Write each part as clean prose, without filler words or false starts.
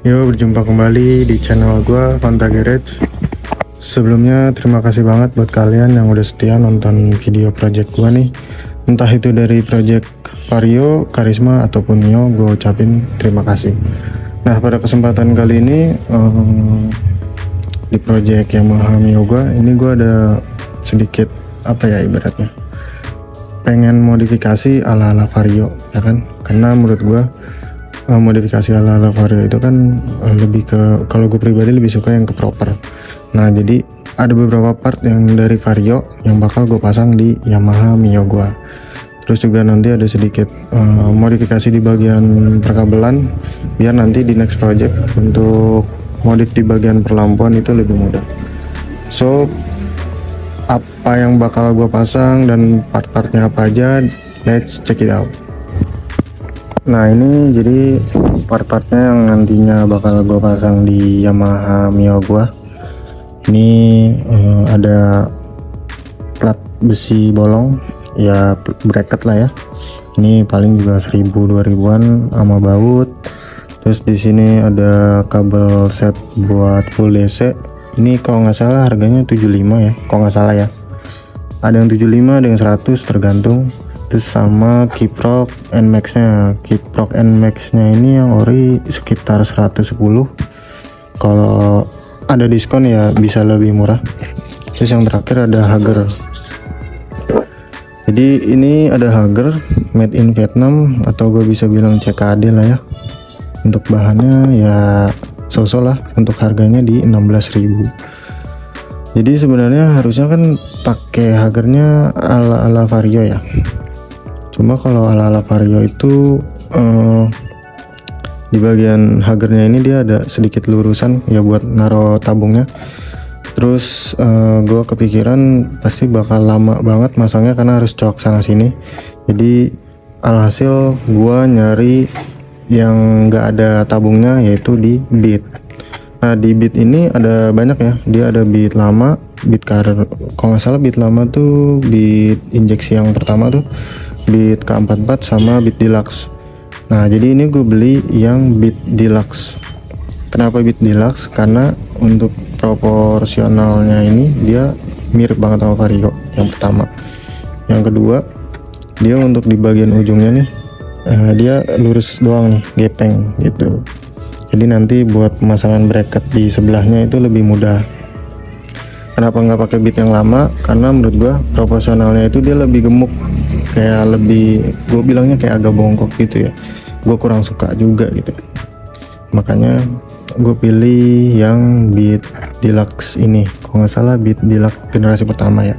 Yo, berjumpa kembali di channel gua Fanta Garage. Sebelumnya terima kasih banget buat kalian yang udah setia nonton video project gua nih. Entah itu dari project Vario, Karisma ataupun Mio, gue ucapin terima kasih. Nah, pada kesempatan kali ini di project Yamaha Mio ini gue ada sedikit ibaratnya pengen modifikasi ala-ala Vario, ya kan? Karena menurut gue modifikasi ala-ala Vario itu kan lebih ke, kalau gue pribadi lebih suka yang ke proper. Nah, jadi ada beberapa part yang dari Vario yang bakal gue pasang di Yamaha Mio gue. Terus juga nanti ada sedikit modifikasi di bagian perkabelan biar nanti di next project untuk modif di bagian perlampuan itu lebih mudah. So, apa yang bakal gue pasang dan part-partnya apa aja, let's check it out. Nah, ini jadi part-partnya yang nantinya bakal gue pasang di Yamaha Mio gue. Ini ada plat besi bolong, ya bracket lah ya. Ini paling juga 1000-2000an sama baut. Terus di sini ada kabel set buat full DC. Ini kalau nggak salah harganya 75 ya, kalau nggak salah ya. Ada yang 75, ada yang 100 tergantung. Terus sama kiprok Nmax nya. Kiprok Nmax nya ini yang ori sekitar 110. Kalau ada diskon ya bisa lebih murah. Terus yang terakhir ada Hager. Jadi ini ada Hager made in Vietnam, atau gue bisa bilang CKD lah ya. Untuk bahannya ya so-so lah, untuk harganya di 16.000. Jadi sebenarnya harusnya kan pakai Hagernya ala-ala Vario ya. Cuma kalau ala-ala Vario itu di bagian Hagernya ini dia ada sedikit lurusan ya buat naro tabungnya. Terus gue kepikiran pasti bakal lama banget masangnya karena harus cok sana sini. Jadi alhasil gue nyari yang enggak ada tabungnya, yaitu di bead. Nah, di bead ini ada banyak ya. Dia ada bead lama, bead karir. Kalau nggak salah bead lama tuh bead injeksi yang pertama tuh bead K44 sama bead deluxe. Nah, jadi ini gue beli yang bead deluxe. Kenapa bead deluxe? Karena untuk proporsionalnya ini dia mirip banget sama Vario yang pertama. Yang kedua, dia untuk di bagian ujungnya nih dia lurus doang nih, gepeng gitu. Jadi nanti buat pemasangan bracket di sebelahnya itu lebih mudah. Kenapa nggak pakai bead yang lama? Karena menurut gua proporsionalnya itu dia lebih gemuk, kayak lebih, gue bilangnya kayak agak bongkok gitu ya. Gue kurang suka juga gitu. Makanya gue pilih yang bead deluxe ini. Kalau nggak salah bead deluxe generasi pertama ya.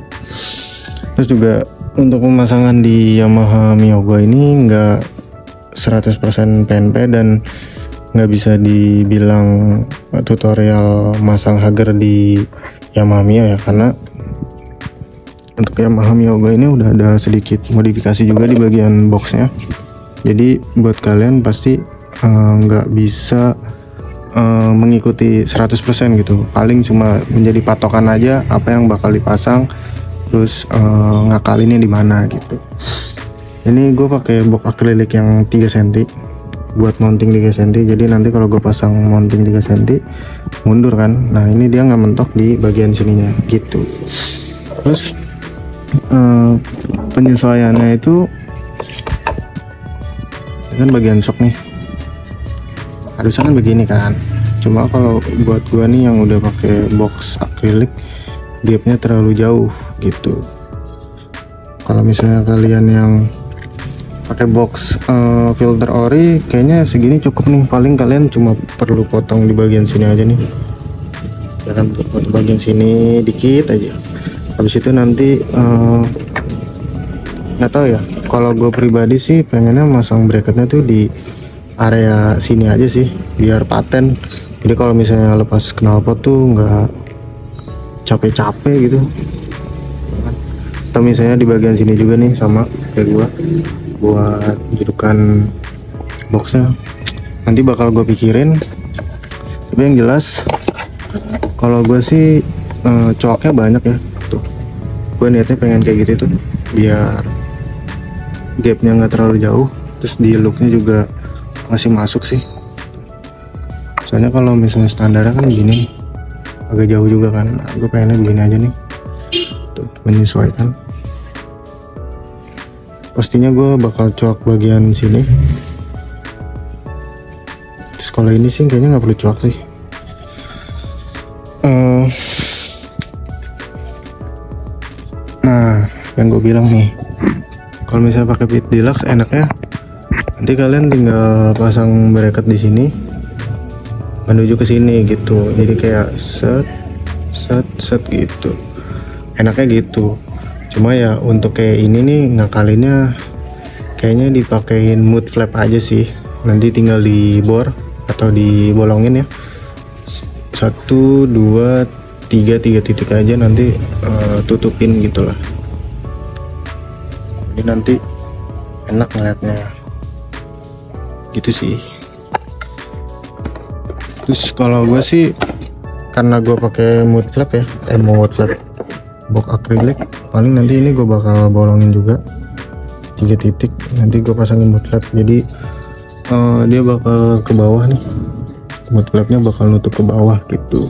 Terus juga untuk pemasangan di Yamaha Mio ini nggak 100% PNP dan nggak bisa dibilang tutorial masang Hager di Yamaha Mio ya, karena untuk Yamaha Mio ini udah ada sedikit modifikasi juga di bagian boxnya. Jadi buat kalian pasti nggak bisa mengikuti 100% gitu, paling cuma menjadi patokan aja apa yang bakal dipasang, terus ngakalinnya di mana gitu. Ini gue pakai box akrilik yang 3 cm buat mounting 3 cm. Jadi nanti kalau gue pasang mounting 3 cm mundur kan. Nah, ini dia nggak mentok di bagian sininya gitu. Terus penyesuaiannya itu kan bagian shock nih harusnya kan begini kan. Cuma kalau buat gua nih yang udah pakai box akrilik, gapnya terlalu jauh gitu. Kalau misalnya kalian yang pakai box filter ori, kayaknya segini cukup nih. Paling kalian cuma perlu potong di bagian sini aja nih, ya kan, potong bagian sini dikit aja. Habis itu nanti nggak tahu ya, kalau gue pribadi sih pengennya masang bracketnya tuh di area sini aja sih biar paten. Jadi kalau misalnya lepas knalpot tuh nggak capek-capek gitu. Atau misalnya di bagian sini juga nih sama kayak gua buat judukan boxnya, nanti bakal gue pikirin. Tapi yang jelas kalau gue sih coaknya banyak ya tuh. Gue niatnya pengen kayak gitu tuh biar gapnya nggak terlalu jauh, terus di looknya juga masih masuk sih. So soalnya kalau misalnya standarnya kan begini agak jauh juga kan. Nah, gue pengennya begini aja nih tuh, menyesuaikan. Pastinya gue bakal coak bagian sini. Terus kalau ini sih kayaknya nggak perlu coak sih. Nah, yang gue bilang nih, kalau misalnya pakai Pit Deluxe enaknya nanti kalian tinggal pasang bracket di sini menuju ke sini gitu. Jadi kayak set gitu. Enaknya gitu. Cuma ya untuk kayak ini nih ngakalinnya kayaknya dipakein mud flap aja sih. Nanti tinggal dibor atau dibolongin ya. 1, 2, 3 titik aja nanti tutupin gitulah. Jadi nanti enak ngeliatnya gitu sih. Terus kalau gue sih karena gue pakai mud flap ya, mud flap box akrilik, paling nanti ini gue bakal bolongin juga 3 titik, nanti gue pasangin mud flap. Jadi dia bakal ke bawah nih, mud flapnya bakal nutup ke bawah gitu.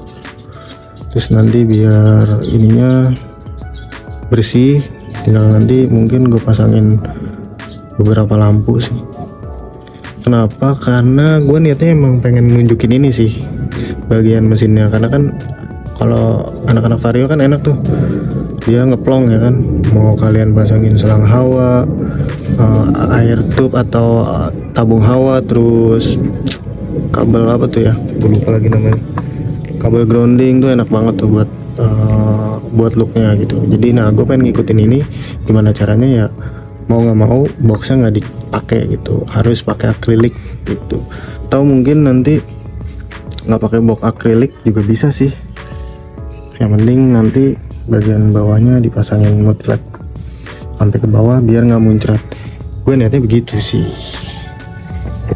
Terus nanti biar ininya bersih, tinggal nanti mungkin gue pasangin beberapa lampu sih. Kenapa? Karena gue niatnya emang pengen nunjukin ini sih bagian mesinnya, karena kan kalau anak-anak Vario kan enak tuh, dia ngeplong ya kan. Mau kalian pasangin selang hawa, air tube atau tabung hawa, terus kabel apa tuh ya, gue lupa lagi namanya, kabel grounding tuh enak banget tuh buat looknya gitu. Jadi nah gue pengen ngikutin ini, gimana caranya ya, mau nggak mau boxnya nggak dipakai gitu, harus pakai akrilik gitu. Atau mungkin nanti nggak pakai box akrilik juga bisa sih, yang penting nanti bagian bawahnya dipasangin mud flap sampai ke bawah biar nggak muncrat. Gue niatnya begitu sih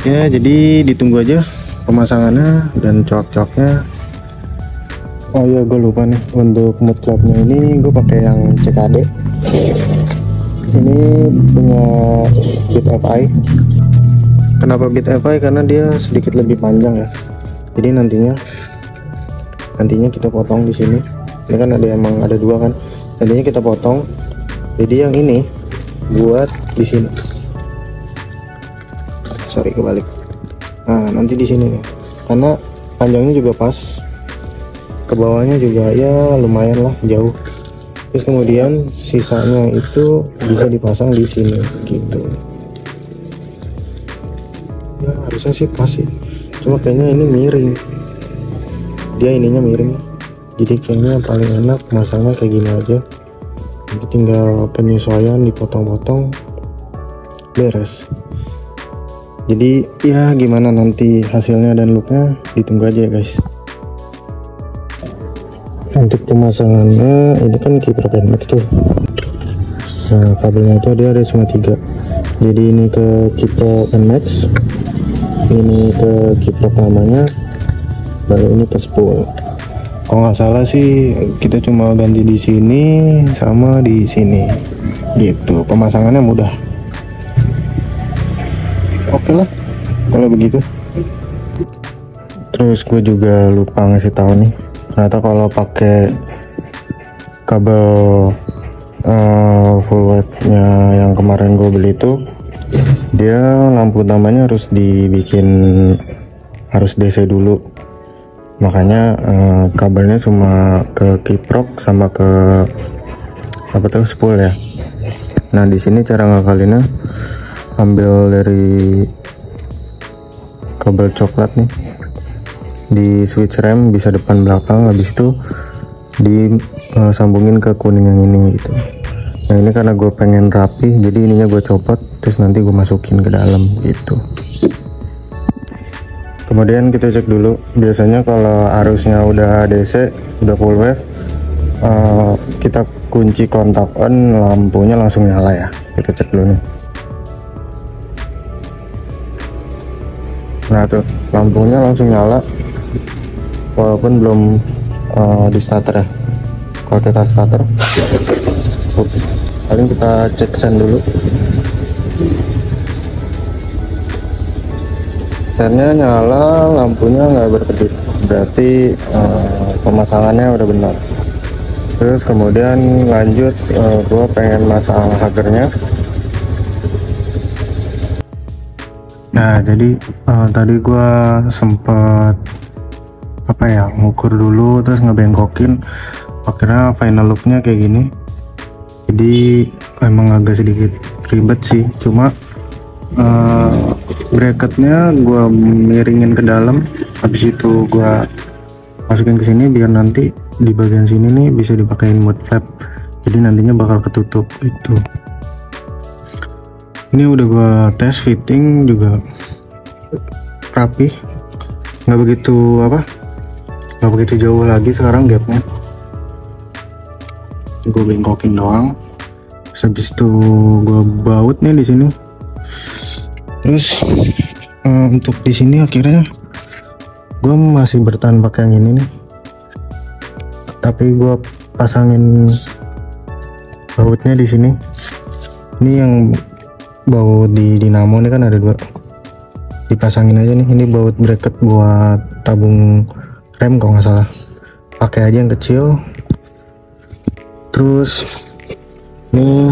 ya. Jadi ditunggu aja pemasangannya dan coak-coaknya. Oh iya, gue lupa nih, untuk mud flapnya ini gue pakai yang CKD. Ini punya Bit FI. Kenapa Bit FI? Karena dia sedikit lebih panjang ya. Jadi nantinya kita potong di sini. Ini kan emang ada dua kan. Nantinya kita potong. Jadi yang ini buat di sini. Sorry, kebalik. Nah, nanti di sini nih. Karena panjangnya juga pas. Ke bawahnya juga ya lumayan lah, jauh. Terus kemudian sisanya itu bisa dipasang di sini gitu. Ya harusnya sih pas sih, cuma kayaknya ini miring, dia ininya miring. Jadi kayaknya paling enak masangnya kayak gini aja. Jadi tinggal penyesuaian, dipotong-potong, beres. Jadi ya gimana nanti hasilnya dan looknya ditunggu aja ya guys. Untuk pemasangannya ini kan kiprok NMAX tuh. Nah kabelnya itu dia ada cuma 3. Jadi ini ke kiprok NMAX, ini ke kiprok lamanya, baru ini ke spool. Kalau nggak salah sih kita cuma ganti di sini sama di sini gitu. Pemasangannya mudah. Oke lah kalau begitu. Terus gue juga lupa ngasih tahu nih, ternyata kalau pakai kabel full wave nya yang kemarin gue beli itu, dia lampu utamanya harus harus DC dulu. Makanya kabelnya cuma ke kiprok sama ke apa tuh, spool ya. Nah di sini cara ngakalinnya, ambil dari kabel coklat nih, di switch rem bisa depan belakang, habis itu disambungin ke kuning yang ini gitu. Nah ini karena gue pengen rapi, jadi ininya gue copot, terus nanti gue masukin ke dalam gitu. Kemudian kita cek dulu, biasanya kalau arusnya udah DC, udah full wave, kita kunci kontak on, lampunya langsung nyala ya. Kita cek dulu nih. Nah tuh lampunya langsung nyala walaupun belum di starter ya. Kalau kita starter, paling kita cek sen dulu. sennya nyala, lampunya nggak berkedip, berarti pemasangannya udah benar. Terus kemudian lanjut, gua pengen masang hagernya. Nah, jadi tadi gua sempet ngukur dulu, terus ngebengkokin. Akhirnya final looknya kayak gini. Jadi emang agak sedikit ribet sih, cuma bracketnya gua miringin ke dalam, habis itu gua masukin ke sini biar nanti di bagian sini nih bisa dipakein mud flap, jadi nantinya bakal ketutup itu. Ini udah gua tes fitting juga rapi, nggak begitu jauh lagi sekarang gapnya. Gue bengkokin doang, habis itu gue baut nih di sini. Terus untuk di sini akhirnya gue masih bertahan pakai yang ini nih, tapi gue pasangin bautnya di sini. Ini yang baut di dinamo ini kan ada dua, dipasangin aja nih. Ini baut bracket buat tabung rem kalau nggak salah, pakai aja yang kecil. Terus ini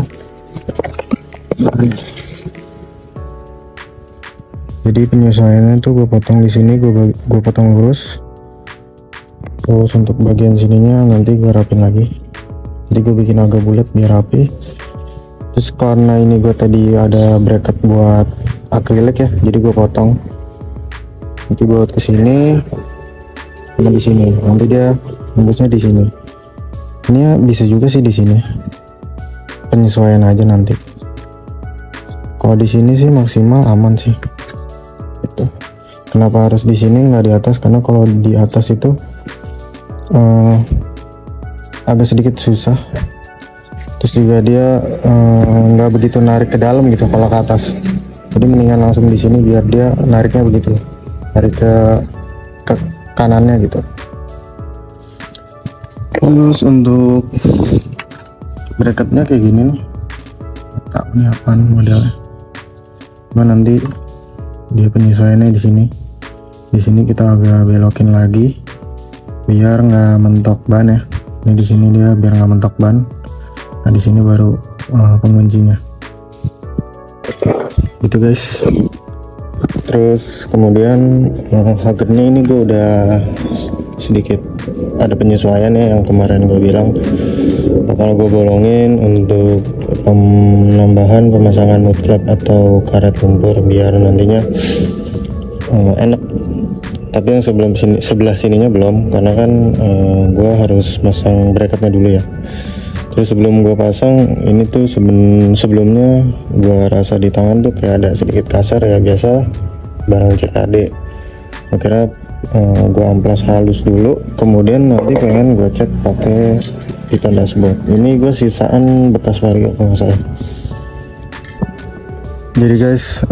jadi penyesuaiannya tuh gue potong di sini, gue potong lurus. Terus untuk bagian sininya nanti gue rapin lagi, jadi gue bikin agak bulat biar rapi. Terus karena ini gue tadi ada bracket buat akrilik ya, jadi gue potong, nanti baut ke sini sama di sini, nanti dia tembusnya di sini. Ini bisa juga sih di sini, penyesuaian aja nanti. Kalau di sini sih maksimal aman sih. Itu kenapa harus di sini nggak di atas, karena kalau di atas itu agak sedikit susah. Terus juga dia nggak begitu narik ke dalam gitu kalau ke atas. Jadi mendingan langsung di sini biar dia nariknya begitu, narik ke kanannya gitu. Terus untuk bracketnya kayak gini nih, tak ini apaan modelnya. Cuma nanti dia penyesuaiannya di sini. Di sini kita agak belokin lagi biar nggak mentok ban ya. Ini di sini dia biar nggak mentok ban. Nah di sini baru penguncinya. Gitu guys. Terus kemudian hagernya ini gue udah sedikit ada penyesuaian ya, yang kemarin gue bilang bakal gue bolongin untuk penambahan pemasangan mud flap atau karet lumpur biar nantinya enak. Tapi yang sebelah sininya belum, karena kan gue harus masang bracketnya dulu ya. Terus sebelum gue pasang ini tuh sebelumnya gue rasa di tangan tuh kayak ada sedikit kasar ya, biasa barang CKD. Akhirnya gue amplas halus dulu, kemudian nanti pengen gue cat pakai piton dashboard. Ini gue sisaan bekas Vario kalau nggak salah. Jadi guys,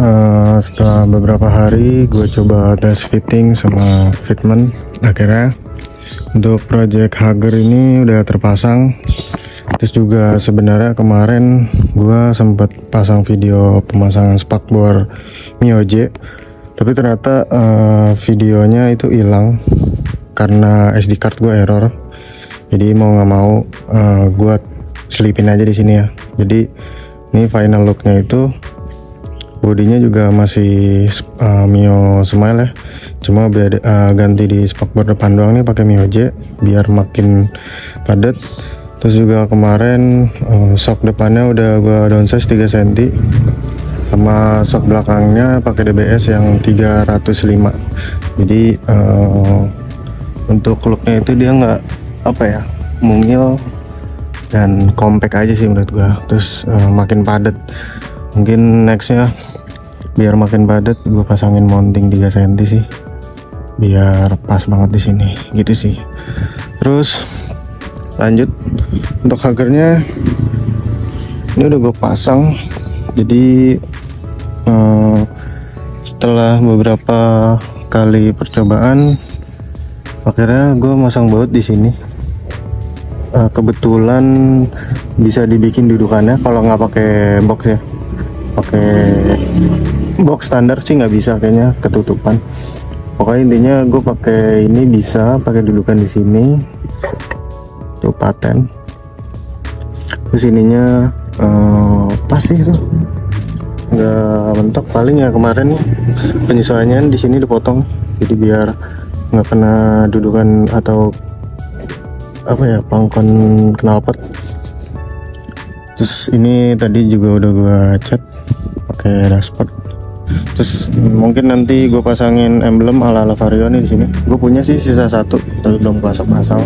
setelah beberapa hari gue coba tes fitting sama fitment, akhirnya untuk project hager ini udah terpasang. Terus juga sebenarnya kemarin gue sempat pasang video pemasangan spakbor Mio J, tapi ternyata videonya itu hilang karena SD card gue error. Jadi mau nggak mau gue selipin aja di sini ya. Jadi ini final looknya itu bodinya juga masih Mio Smile ya, cuma ganti di spakbor depan doang nih pakai Mio J biar makin padat. Terus juga kemarin shock depannya udah gue downsize 3 cm, sama shock belakangnya pakai DBS yang 305. Jadi untuk looknya itu dia nggak mungil dan compact aja sih menurut gua. Terus makin padat. Mungkin nextnya biar makin padat gue pasangin mounting 3 cm sih, biar pas banget di sini gitu sih. Terus lanjut untuk hagernya ini udah gue pasang. Jadi setelah beberapa kali percobaan akhirnya gue masang baut di sini. Kebetulan bisa dibikin dudukannya kalau nggak pakai box ya, pakai box standar sih nggak bisa, kayaknya ketutupan. Pokoknya intinya gue pakai ini bisa pakai dudukan di sini tuh, paten. Terus ininya pas sih tuh, nggak mentok. Paling ya kemarin nih penyesuaiannya di sini dipotong, jadi biar nggak kena dudukan atau apa ya, pangkon knalpot. Terus ini tadi juga udah gua cat pakai dashboard. Terus mungkin nanti gue pasangin emblem ala Vario nih di sini. Gue punya sih sisa satu tapi belum pasang.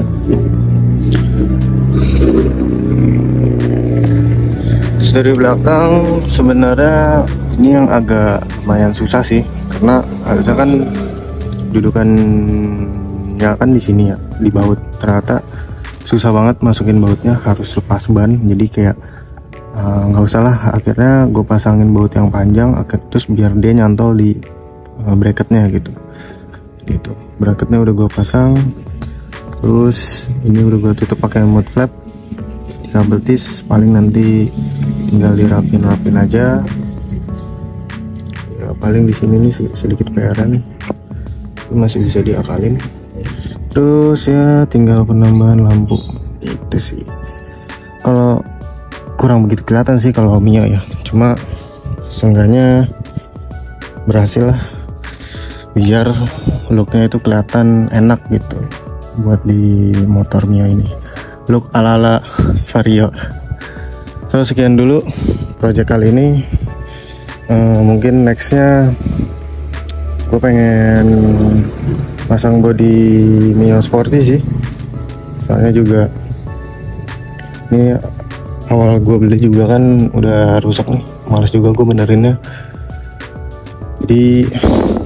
Terus dari belakang sebenarnya ini yang agak lumayan susah sih, karena harusnya kan dudukannya kan di sini ya, di baut. Ternyata susah banget masukin bautnya, harus lepas ban. Jadi kayak nggak usah lah, akhirnya gue pasangin baut yang panjang, terus biar dia nyantol di bracketnya gitu. Bracketnya udah gue pasang, terus ini udah gue tutup pakai mud flap di kabel tis. Paling nanti tinggal dirapin aja ya. Paling di sini nih sedikit PR-an, masih bisa diakalin. Terus ya tinggal penambahan lampu itu sih. Kalau kurang begitu kelihatan sih kalau Mio ya, cuma seenggaknya berhasil lah biar looknya itu kelihatan enak gitu buat di motor Mio ini, look ala-ala Vario. So sekian dulu project kali ini. Mungkin nextnya gue pengen pasang body Mio Sporty sih, soalnya juga ini awal gue beli juga kan udah rusak nih, males juga gue benerinnya. Jadi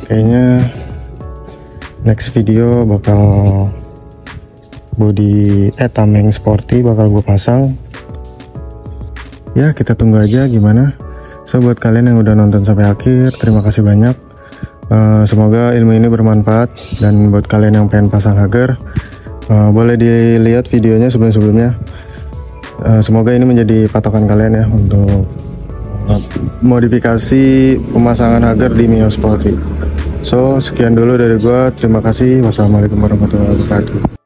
kayaknya next video bakal body Tameng Sporty bakal gue pasang ya. Kita tunggu aja gimana. So buat kalian yang udah nonton sampai akhir, terima kasih banyak. Semoga ilmu ini bermanfaat. Dan buat kalian yang pengen pasang Hager, boleh dilihat videonya sebelumnya. Semoga ini menjadi patokan kalian ya untuk modifikasi pemasangan Hager di Mio Sporty. So sekian dulu dari gua, terima kasih. Wassalamualaikum warahmatullahi wabarakatuh.